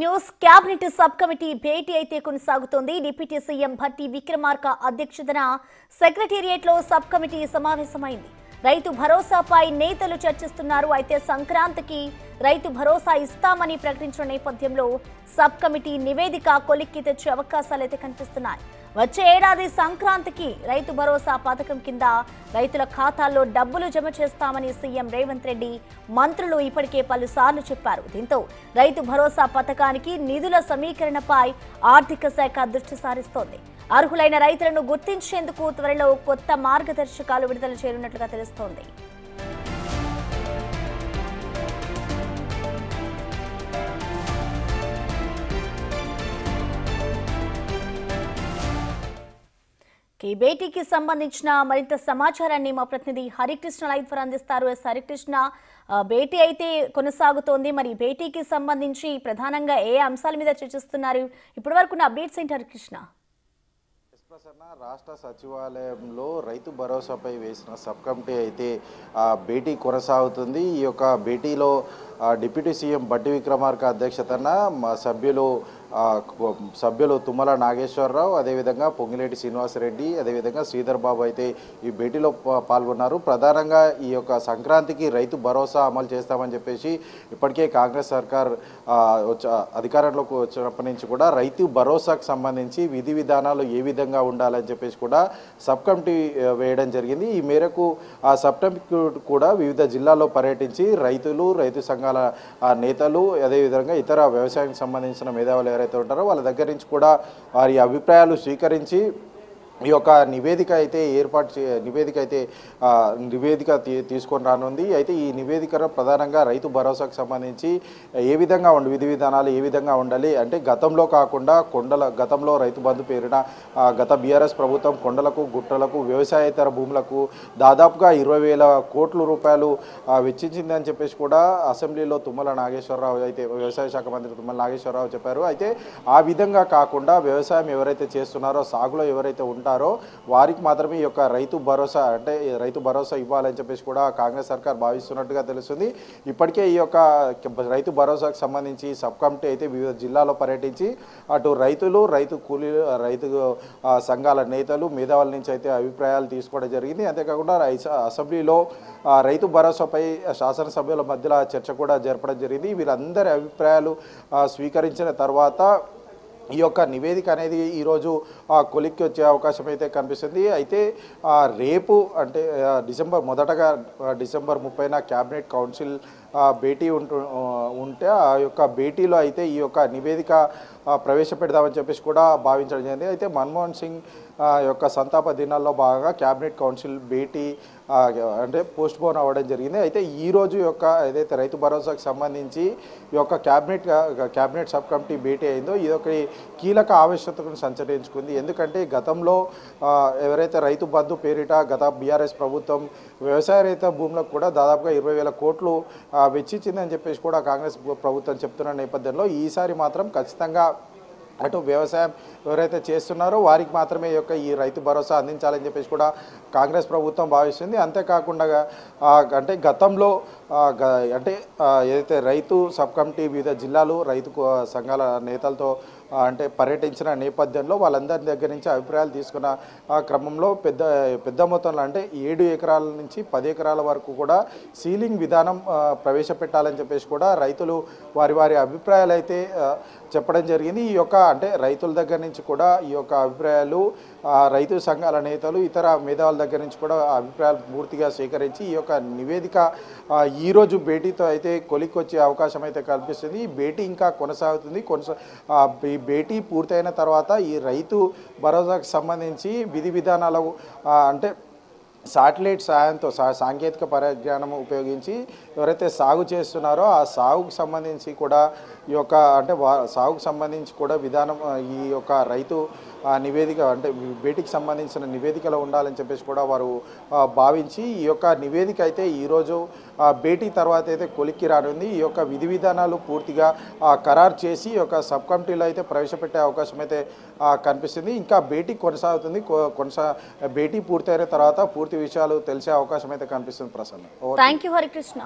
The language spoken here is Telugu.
న్యూస్ క్యాబినెట్ సబ్ కమిటీ భేటీ అయితే కొనసాగుతోంది. డిప్యూటీ సీఎం భట్టి విక్రమార్క అధ్యక్షతన సెక్రటేరియట్ లో సబ్ కమిటీ సమావేశమైంది. రైతు భరోసాపై నేతలు చర్చిస్తున్నారు. అయితే సంక్రాంతికి రైతు భరోసా ఇస్తామని ప్రకటించిన నేపథ్యంలో సబ్ కమిటీ నివేదిక కొలిక్కి తెచ్చే అవకాశాలైతే కనిపిస్తున్నాయి. వచ్చే ఏడాది సంక్రాంతికి రైతు భరోసా పథకం కింద రైతుల ఖాతాల్లో డబ్బులు జమ చేస్తామని సీఎం రేవంత్ రెడ్డి మంత్రులు ఇప్పటికే పలుసార్లు చెప్పారు. దీంతో రైతు భరోసా పథకానికి నిధుల సమీకరణపై ఆర్థిక శాఖ దృష్టి సారిస్తోంది. అర్హులైన రైతులను గుర్తించేందుకు త్వరలో కొత్త మార్గదర్శకాలు విడుదల చేయనున్నట్లుగా తెలుస్తోంది. ఈ భేటీకి సంబంధించిన మరింత సమాచారాన్ని మా ప్రతినిధి హరికృష్ణ లైవ్ ద్వారా అందిస్తారు. హరికృష్ణ, భేటీ అయితే కొనసాగుతోంది. మరి భేటీకి సంబంధించి ప్రధానంగా ఏ అంశాల మీద చర్చిస్తున్నారు? ఇప్పటి వరకు ఉన్న అప్డేట్స్ ఏంటి హరికృష్ణ? రాష్ట్ర సచివాలయంలో రైతు భరోసాపై వేసిన సబ్ కమిటీ అయితే భేటీ కొనసాగుతుంది. ఈ యొక్క భేటీలో డిప్యూటీ సీఎం భట్టి విక్రమార్క అధ్యక్షతన సభ్యులు తుమ్మల నాగేశ్వరరావు, అదేవిధంగా పొంగిలేటి శ్రీనివాసరెడ్డి, అదేవిధంగా శ్రీధర్ బాబు అయితే ఈ భేటీలో పాల్గొన్నారు. ప్రధానంగా ఈ యొక్క సంక్రాంతికి రైతు భరోసా అమలు చేస్తామని చెప్పేసి ఇప్పటికే కాంగ్రెస్ సర్కార్ అధికారంలోకి వచ్చినప్పటి నుంచి కూడా రైతు భరోసాకు సంబంధించి విధి విధానాలు ఏ విధంగా ఉండాలని చెప్పేసి కూడా సబ్ కమిటీ వేయడం జరిగింది. ఈ మేరకు ఆ సబ్ కమిటీ కూడా వివిధ జిల్లాల్లో పర్యటించి రైతులు, రైతు సంఘాల నేతలు, అదేవిధంగా ఇతర వ్యవసాయానికి సంబంధించిన మేధావులు ఎవరైతే ఉంటారో వాళ్ళ దగ్గర నుంచి కూడా వారి అభిప్రాయాలు స్వీకరించి ఈ యొక్క నివేదిక అయితే తీసుకొని రానుంది. అయితే ఈ నివేదిక ప్రధానంగా రైతు భరోసాకు సంబంధించి ఏ విధంగా విధి విధానాలు ఏ విధంగా ఉండాలి అంటే గతంలో కాకుండా గతంలో రైతు బంధు పేరిన గత బీఆర్ఎస్ ప్రభుత్వం కొండలకు, గుట్టలకు, వ్యవసాయేతర భూములకు దాదాపుగా 20,000 కోట్ల రూపాయలు వెచ్చించిందని చెప్పేసి కూడా అసెంబ్లీలో తుమ్మల నాగేశ్వరరావు అయితే వ్యవసాయ శాఖ మంత్రి తుమ్మల నాగేశ్వరరావు చెప్పారు. అయితే ఆ విధంగా కాకుండా వ్యవసాయం ఎవరైతే చేస్తున్నారో, సాగులో ఎవరైతే ఉంటారో వారికి మాత్రమే ఈ యొక్క రైతు భరోసా ఇవ్వాలని చెప్పేసి కూడా కాంగ్రెస్ సర్కార్ భావిస్తున్నట్టుగా తెలుస్తుంది. ఇప్పటికే ఈ యొక్క రైతు భరోసాకు సంబంధించి సబ్ కమిటీ అయితే వివిధ జిల్లాలో పర్యటించి అటు రైతులు, రైతు సంఘాల నేతలు, మేధావుల నుంచి అయితే అభిప్రాయాలు తీసుకోవడం జరిగింది. అంతేకాకుండా అసెంబ్లీలో రైతు భరోసాపై శాసనసభ్యుల మధ్యలో చర్చ కూడా జరపడం జరిగింది. వీరందరి అభిప్రాయాలు స్వీకరించిన తర్వాత ఈ యొక్క నివేదిక అనేది ఈరోజు కొలిక్కి వచ్చే అవకాశం అయితే కనిపిస్తుంది. అయితే రేపు అంటే డిసెంబర్ 30న క్యాబినెట్ కౌన్సిల్ భేటీ ఉంటే ఆ యొక్క భేటీలో అయితే ఈ యొక్క నివేదిక ప్రవేశపెడదామని చెప్పేసి కూడా భావించడం జరిగింది. అయితే మన్మోహన్ సింగ్ యొక్క సంతాప దినాల్లో భాగంగా క్యాబినెట్ కౌన్సిల్ భేటీ అంటే పోస్ట్ పోన్ అవ్వడం జరిగింది. అయితే ఈరోజు యొక్క ఏదైతే రైతు భరోసాకు సంబంధించి ఈ యొక్క క్యాబినెట్ సబ్ కమిటీ భేటీ అయిందో ఇదొక కీలక ఆవశ్యకతను సంచరించుకుంది. ఎందుకంటే గతంలో ఎవరైతే రైతు బంధు పేరిట గత బీఆర్ఎస్ ప్రభుత్వం వ్యవసాయ రైతు భూములకు కూడా దాదాపుగా 20,000 కోట్లు వెచ్చించిందని చెప్పేసి కూడా కాంగ్రెస్ ప్రభుత్వం చెప్తున్న నేపథ్యంలో ఈసారి మాత్రం ఖచ్చితంగా అటు వ్యవసాయం ఎవరైతే చేస్తున్నారో వారికి మాత్రమే ఈ రైతు భరోసా అందించాలని చెప్పేసి కూడా కాంగ్రెస్ ప్రభుత్వం భావిస్తుంది. అంతేకాకుండా అంటే గతంలో అంటే ఏదైతే రైతు సబ్ కమిటీ వివిధ జిల్లాలు రైతు సంఘాల నేతలతో అంటే పర్యటించిన నేపథ్యంలో వాళ్ళందరి దగ్గర నుంచి అభిప్రాయాలు తీసుకున్న క్రమంలో పెద్ద మొత్తంలో అంటే 7 ఎకరాల నుంచి 10 ఎకరాల వరకు కూడా సీలింగ్ విధానం ప్రవేశపెట్టాలని చెప్పేసి కూడా రైతులు వారి అభిప్రాయాలు అయితే చెప్పడం జరిగింది. ఈ యొక్క అంటే రైతుల దగ్గర నుంచి కూడా ఈ యొక్క అభిప్రాయాలు రైతు సంఘాల నేతలు, ఇతర మేధావుల దగ్గర నుంచి కూడా అభిప్రాయాలు పూర్తిగా సేకరించి ఈ యొక్క నివేదిక ఈరోజు భేటీతో అయితే కొలిక్కి వచ్చే అవకాశం అయితే కల్పిస్తుంది. ఈ భేటీ ఇంకా కొనసాగుతుంది. ఈ భేటీ పూర్తయిన తర్వాత ఈ రైతు భరోసాకు సంబంధించి విధి విధానాలు అంటే శాటిలైట్ సాయంతో సాంకేతిక పరిజ్ఞానం ఉపయోగించి ఎవరైతే సాగు చేస్తున్నారో ఆ సాగుకు సంబంధించి కూడా ఈ యొక్క అంటే సాగుకు సంబంధించి కూడా విధానం ఈ యొక్క రైతు నివేదిక అంటే భేటీకి సంబంధించిన నివేదికలో ఉండాలని చెప్పేసి కూడా వారు భావించి ఈ యొక్క నివేదిక అయితే ఈరోజు భేటీ తర్వాత అయితే కొలిక్కి రానుంది. ఈ యొక్క విధి విధానాలు పూర్తిగా ఖరారు చేసి ఈ యొక్క సబ్ కమిటీలో అయితే ప్రవేశపెట్టే అవకాశం అయితే కనిపిస్తుంది. ఇంకా భేటీ కొనసాగుతుంది. భేటీ పూర్తయిన తర్వాత పూర్తి విషయాలు తెలిసే అవకాశం అయితే కనిపిస్తుంది. ప్రసన్న. థాంక్యూ హరికృష్ణ.